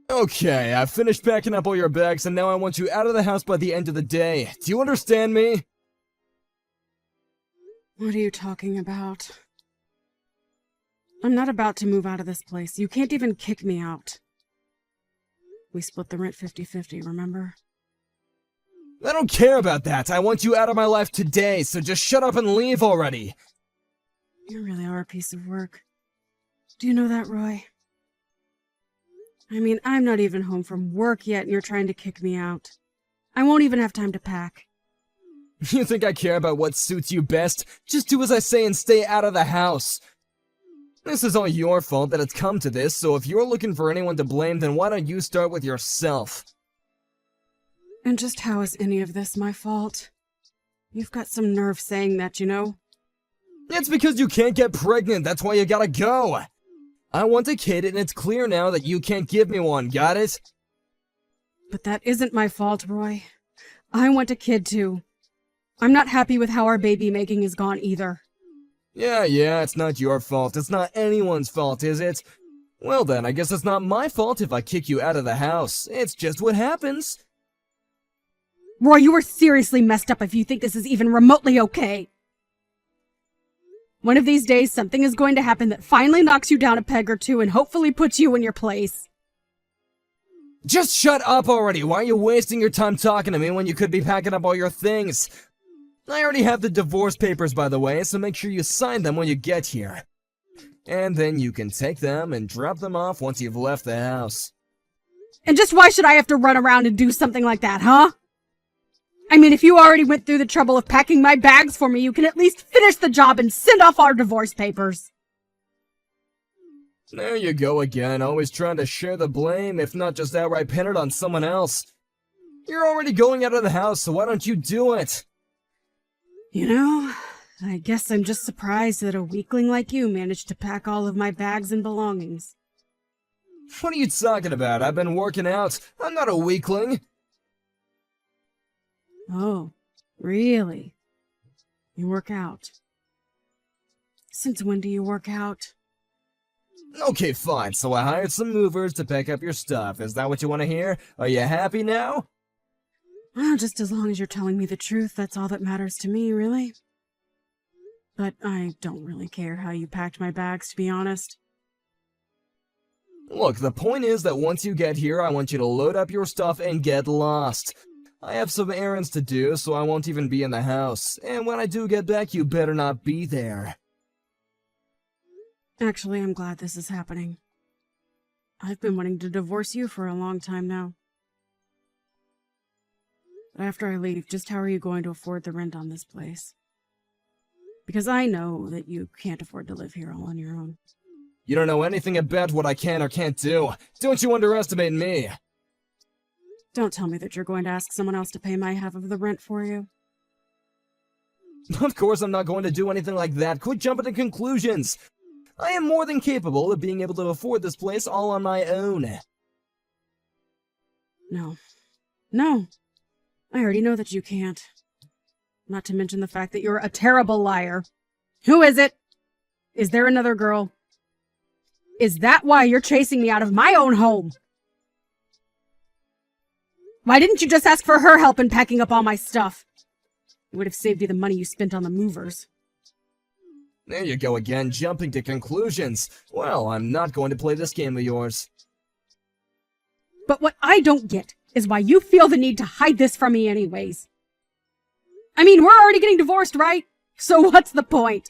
Okay, I've finished packing up all your bags and now I want you out of the house by the end of the day. Do you understand me? What are you talking about? I'm not about to move out of this place. You can't even kick me out. We split the rent 50-50, remember? I don't care about that. I want you out of my life today, so just shut up and leave already. You really are a piece of work. Do you know that, Roy? I mean, I'm not even home from work yet and you're trying to kick me out. I won't even have time to pack. You think I care about what suits you best? Just do as I say and stay out of the house. This is all your fault that it's come to this, so if you're looking for anyone to blame, then why don't you start with yourself? And just how is any of this my fault? You've got some nerve saying that, you know? It's because you can't get pregnant, that's why you gotta go. I want a kid and it's clear now that you can't give me one, got it? But that isn't my fault, Roy. I want a kid too. I'm not happy with how our baby making has gone either. Yeah, it's not your fault. It's not anyone's fault, is it? Well then, I guess it's not my fault if I kick you out of the house. It's just what happens. Roy, you are seriously messed up if you think this is even remotely okay. One of these days, something is going to happen that finally knocks you down a peg or two and hopefully puts you in your place. Just shut up already! Why are you wasting your time talking to me when you could be packing up all your things? I already have the divorce papers, by the way, so make sure you sign them when you get here. And then you can take them and drop them off once you've left the house. And just why should I have to run around and do something like that, huh? I mean, if you already went through the trouble of packing my bags for me, you can at least finish the job and send off our divorce papers. There you go again, always trying to share the blame, if not just outright pin it on someone else. You're already going out of the house, so why don't you do it? You know, I guess I'm just surprised that a weakling like you managed to pack all of my bags and belongings. What are you talking about? I've been working out. I'm not a weakling. Oh, really? You work out? Since when do you work out? Okay, fine. So I hired some movers to pick up your stuff. Is that what you want to hear? Are you happy now? Well, just as long as you're telling me the truth, that's all that matters to me, really. But I don't really care how you packed my bags, to be honest. Look, the point is that once you get here, I want you to load up your stuff and get lost. I have some errands to do, so I won't even be in the house. And when I do get back, you better not be there. Actually, I'm glad this is happening. I've been wanting to divorce you for a long time now. But after I leave, just how are you going to afford the rent on this place? Because I know that you can't afford to live here all on your own. You don't know anything about what I can or can't do. Don't you underestimate me. Don't tell me that you're going to ask someone else to pay my half of the rent for you. Of course I'm not going to do anything like that. Quit jumping to conclusions. I am more than capable of being able to afford this place all on my own. No. I already know that you can't. Not to mention the fact that you're a terrible liar. Who is it? Is there another girl? Is that why you're chasing me out of my own home? Why didn't you just ask for her help in packing up all my stuff? It would have saved you the money you spent on the movers. There you go again, jumping to conclusions. Well, I'm not going to play this game of yours. But what I don't get is why you feel the need to hide this from me anyways. I mean, we're already getting divorced, right? So what's the point?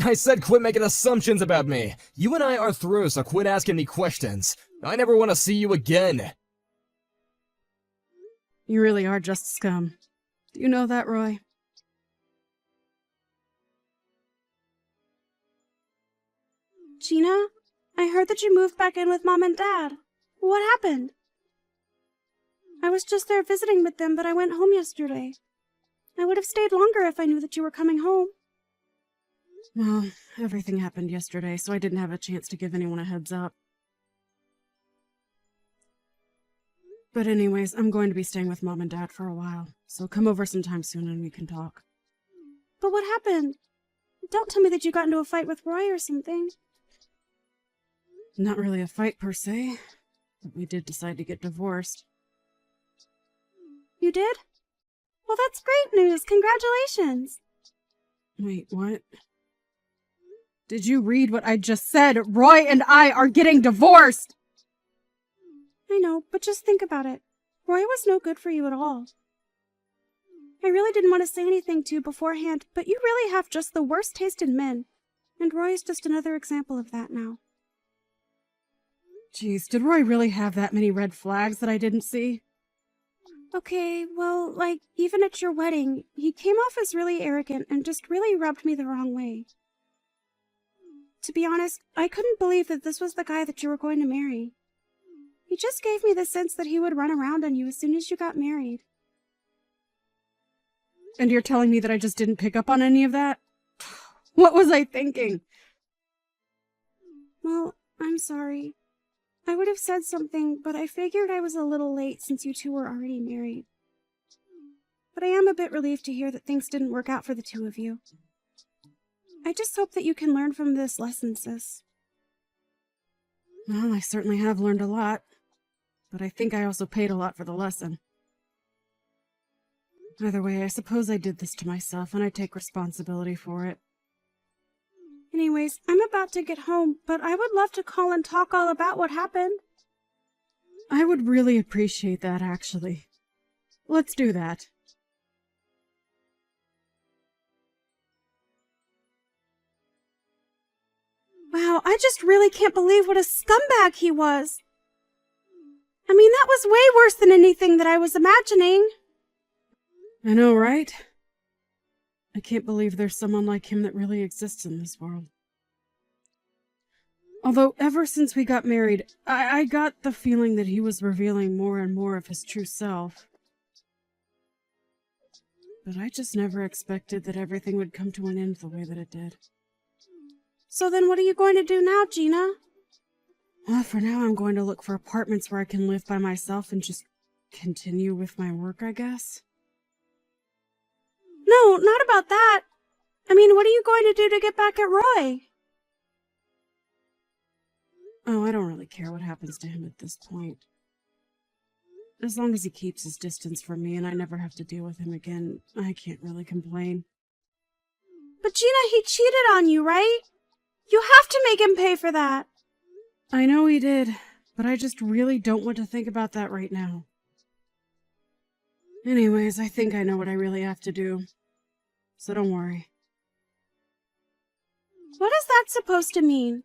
I said quit making assumptions about me. You and I are through, so quit asking me questions. I never want to see you again. You really are just scum. Do you know that, Roy? Gina, I heard that you moved back in with Mom and Dad. What happened? I was just there visiting with them, but I went home yesterday. I would have stayed longer if I knew that you were coming home. Well, everything happened yesterday, so I didn't have a chance to give anyone a heads up. But anyways, I'm going to be staying with Mom and Dad for a while, so come over sometime soon and we can talk. But what happened? Don't tell me that you got into a fight with Roy or something. Not really a fight per se. But we did decide to get divorced. You did? Well, that's great news. Congratulations. Wait, what? Did you read what I just said? Roy and I are getting divorced! I know, but just think about it. Roy was no good for you at all. I really didn't want to say anything to you beforehand, but you really have just the worst taste in men. And Roy's just another example of that now. Jeez, did Roy really have that many red flags that I didn't see? Okay, well, like, even at your wedding, he came off as really arrogant and just really rubbed me the wrong way. To be honest, I couldn't believe that this was the guy that you were going to marry. He just gave me the sense that he would run around on you as soon as you got married. And you're telling me that I just didn't pick up on any of that? What was I thinking? Well, I'm sorry. I would have said something, but I figured I was a little late since you two were already married. But I am a bit relieved to hear that things didn't work out for the two of you. I just hope that you can learn from this lesson, sis. Well, I certainly have learned a lot, but I think I also paid a lot for the lesson. Either way, I suppose I did this to myself, and I take responsibility for it. Anyways, I'm about to get home, but I would love to call and talk all about what happened. I would really appreciate that, actually. Let's do that. Wow, I just really can't believe what a scumbag he was. I mean, that was way worse than anything that I was imagining. I know, right? I can't believe there's someone like him that really exists in this world. Although, ever since we got married, I got the feeling that he was revealing more and more of his true self. But I just never expected that everything would come to an end the way that it did. So then what are you going to do now, Gina? Well, for now I'm going to look for apartments where I can live by myself and just continue with my work, I guess. No, not about that. I mean, what are you going to do to get back at Roy? Oh, I don't really care what happens to him at this point. As long as he keeps his distance from me and I never have to deal with him again, I can't really complain. But Gina, he cheated on you, right? You have to make him pay for that. I know he did, but I just really don't want to think about that right now. Anyways, I think I know what I really have to do. So don't worry. What is that supposed to mean?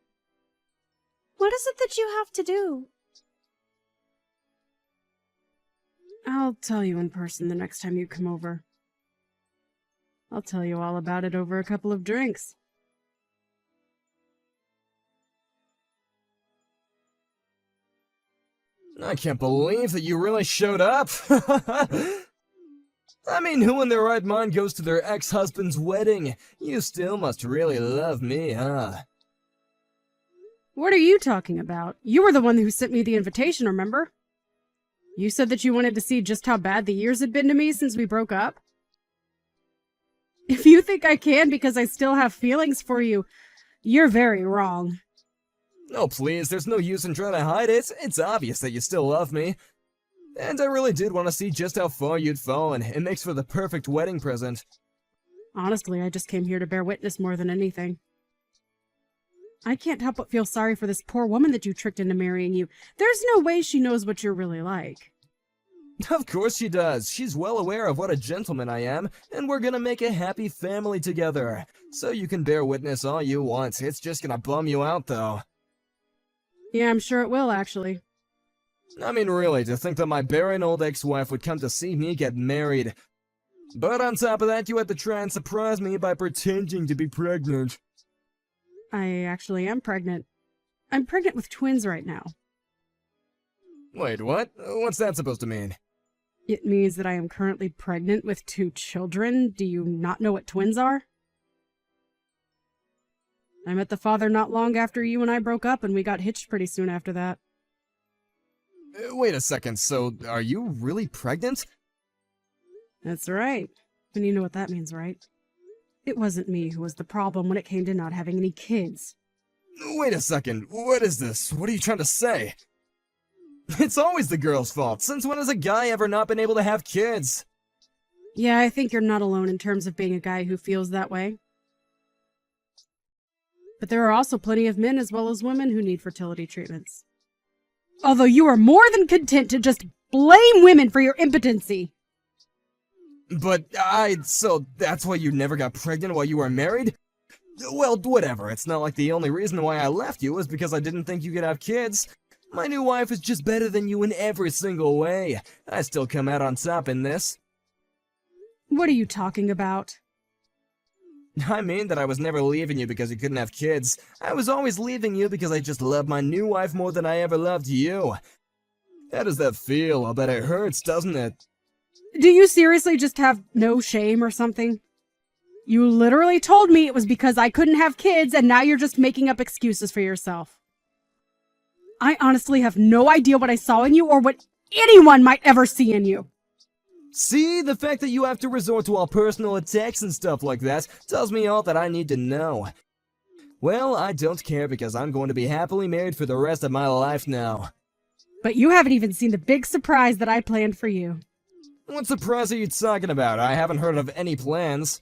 What is it that you have to do? I'll tell you in person the next time you come over. I'll tell you all about it over a couple of drinks. I can't believe that you really showed up. I mean, who in their right mind goes to their ex-husband's wedding? You still must really love me, huh? What are you talking about? You were the one who sent me the invitation, remember? You said that you wanted to see just how bad the years had been to me since we broke up. If you think I can because I still have feelings for you, you're very wrong. Oh, please, there's no use in trying to hide it. It's obvious that you still love me. And I really did want to see just how far you'd fallen. It makes for the perfect wedding present. Honestly, I just came here to bear witness more than anything. I can't help but feel sorry for this poor woman that you tricked into marrying you. There's no way she knows what you're really like. Of course she does. She's well aware of what a gentleman I am, and we're gonna make a happy family together. So you can bear witness all you want. It's just gonna bum you out, though. Yeah, I'm sure it will, actually. I mean, really, to think that my barren old ex-wife would come to see me get married. But on top of that, you had to try and surprise me by pretending to be pregnant. I actually am pregnant. I'm pregnant with twins right now. Wait, what? What's that supposed to mean? It means that I am currently pregnant with 2 children. Do you not know what twins are? I met the father not long after you and I broke up, and we got hitched pretty soon after that. Wait a second, so are you really pregnant? That's right. And you know what that means, right? It wasn't me who was the problem when it came to not having any kids. Wait a second, what is this? What are you trying to say? It's always the girl's fault. Since when has a guy ever not been able to have kids? Yeah, I think you're not alone in terms of being a guy who feels that way. But there are also plenty of men as well as women who need fertility treatments. Although you are more than content to just blame women for your impotency. But so that's why you never got pregnant while you were married? Well, whatever. It's not like the only reason why I left you was because I didn't think you could have kids. My new wife is just better than you in every single way. I still come out on top in this. What are you talking about? I mean that I was never leaving you because you couldn't have kids. I was always leaving you because I just love my new wife more than I ever loved you. How does that feel? I bet it hurts, doesn't it? Do you seriously just have no shame or something? You literally told me it was because I couldn't have kids, and now you're just making up excuses for yourself. I honestly have no idea what I saw in you or what anyone might ever see in you. See, the fact that you have to resort to all personal attacks and stuff like that tells me all that I need to know. Well, I don't care because I'm going to be happily married for the rest of my life now. But you haven't even seen the big surprise that I planned for you. What surprise are you talking about? I haven't heard of any plans.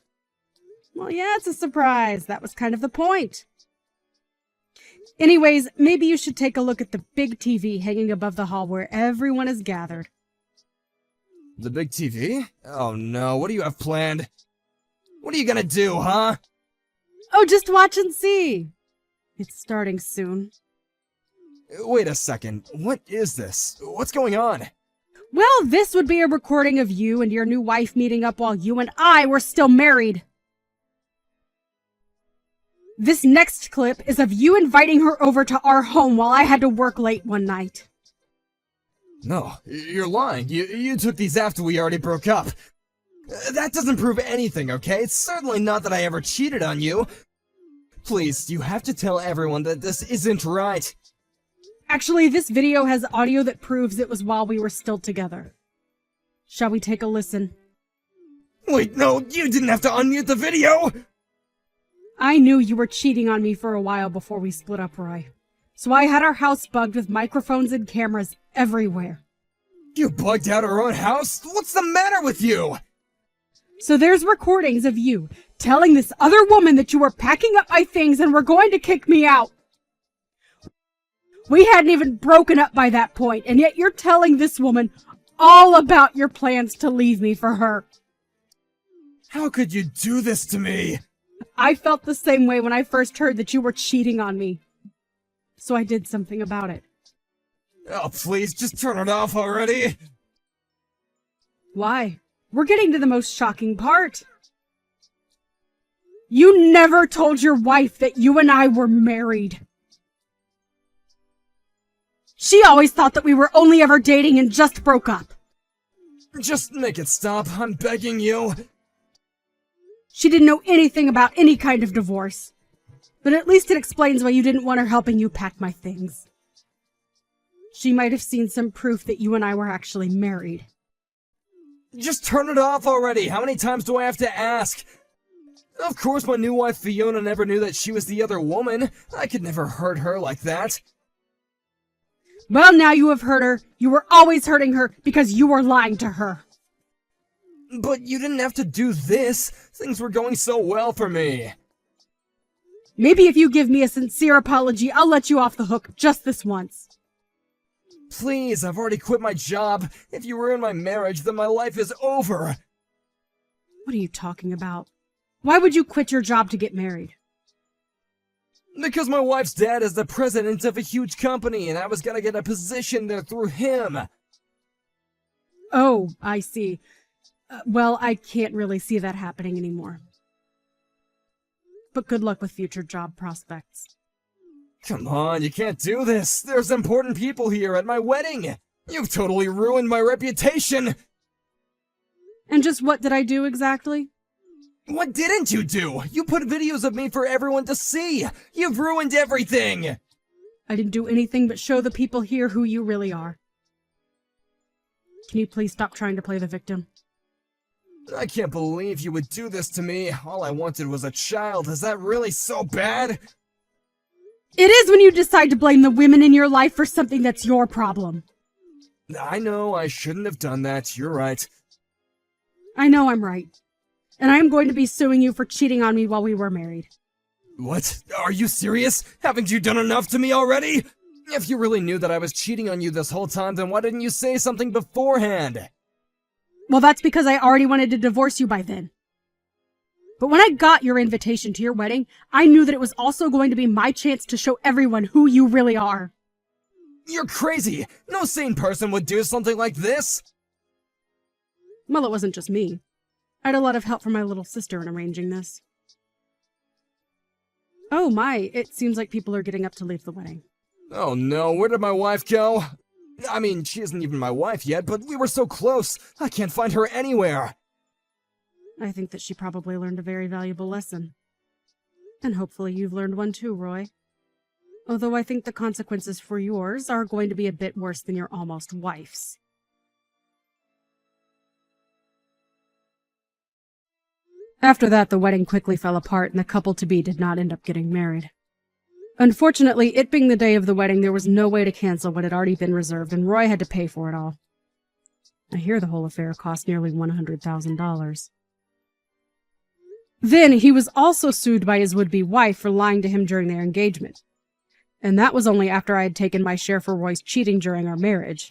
Well, yeah, it's a surprise. That was kind of the point. Anyways, maybe you should take a look at the big TV hanging above the hall where everyone is gathered. The big TV? Oh no, what do you have planned? What are you gonna do, huh? Oh, just watch and see. It's starting soon. Wait a second, what is this? What's going on? Well, this would be a recording of you and your new wife meeting up while you and I were still married. This next clip is of you inviting her over to our home while I had to work late one night. No, you're lying. You took these after we already broke up. That doesn't prove anything, okay? It's certainly not that I ever cheated on you. Please, you have to tell everyone that this isn't right. Actually, this video has audio that proves it was while we were still together. Shall we take a listen? Wait, no, you didn't have to unmute the video! I knew you were cheating on me for a while before we split up, Roy. So I had our house bugged with microphones and cameras everywhere. You bugged out our own house? What's the matter with you? So there's recordings of you telling this other woman that you were packing up my things and were going to kick me out. We hadn't even broken up by that point, and yet you're telling this woman all about your plans to leave me for her. How could you do this to me? I felt the same way when I first heard that you were cheating on me. So I did something about it. Oh, please, just turn it off already. Why? We're getting to the most shocking part. You never told your wife that you and I were married. She always thought that we were only ever dating and just broke up. Just make it stop, I'm begging you. She didn't know anything about any kind of divorce. But at least it explains why you didn't want her helping you pack my things. She might have seen some proof that you and I were actually married. Just turn it off already! How many times do I have to ask? Of course my new wife Fiona never knew that she was the other woman. I could never hurt her like that. Well, now you have hurt her. You were always hurting her because you were lying to her. But you didn't have to do this. Things were going so well for me. Maybe if you give me a sincere apology, I'll let you off the hook just this once. Please, I've already quit my job. If you ruin my marriage, then my life is over. What are you talking about? Why would you quit your job to get married? Because my wife's dad is the president of a huge company, and I was gonna get a position there through him. Oh, I see. Well, I can't really see that happening anymore. But good luck with future job prospects. Come on, you can't do this. There's important people here at my wedding. You've totally ruined my reputation. And just what did I do exactly? What didn't you do? You put videos of me for everyone to see. You've ruined everything. I didn't do anything but show the people here who you really are. Can you please stop trying to play the victim? I can't believe you would do this to me. All I wanted was a child. Is that really so bad? It is when you decide to blame the women in your life for something that's your problem. I know I shouldn't have done that, you're right. I know I'm right. And I'm going to be suing you for cheating on me while we were married. What? Are you serious? Haven't you done enough to me already? If you really knew that I was cheating on you this whole time, then why didn't you say something beforehand? Well, that's because I already wanted to divorce you by then. But when I got your invitation to your wedding, I knew that it was also going to be my chance to show everyone who you really are. You're crazy! No sane person would do something like this! Well, it wasn't just me. I had a lot of help from my little sister in arranging this. Oh my, it seems like people are getting up to leave the wedding. Oh no, where did my wife go? I mean, she isn't even my wife yet, but we were so close. I can't find her anywhere. I think that she probably learned a very valuable lesson. And hopefully you've learned one too, Roy. Although I think the consequences for yours are going to be a bit worse than your almost wife's. After that, the wedding quickly fell apart and the couple-to-be did not end up getting married. Unfortunately, it being the day of the wedding, there was no way to cancel what had already been reserved, and Roy had to pay for it all. I hear the whole affair cost nearly $100,000. Then, he was also sued by his would-be wife for lying to him during their engagement. And that was only after I had taken my share for Roy's cheating during our marriage.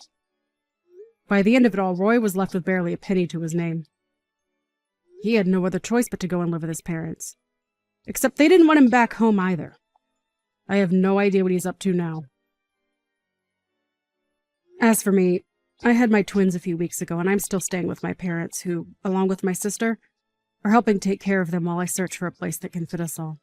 By the end of it all, Roy was left with barely a penny to his name. He had no other choice but to go and live with his parents. Except they didn't want him back home either. I have no idea what he's up to now. As for me, I had my twins a few weeks ago, and I'm still staying with my parents, who, along with my sister, are helping take care of them while I search for a place that can fit us all.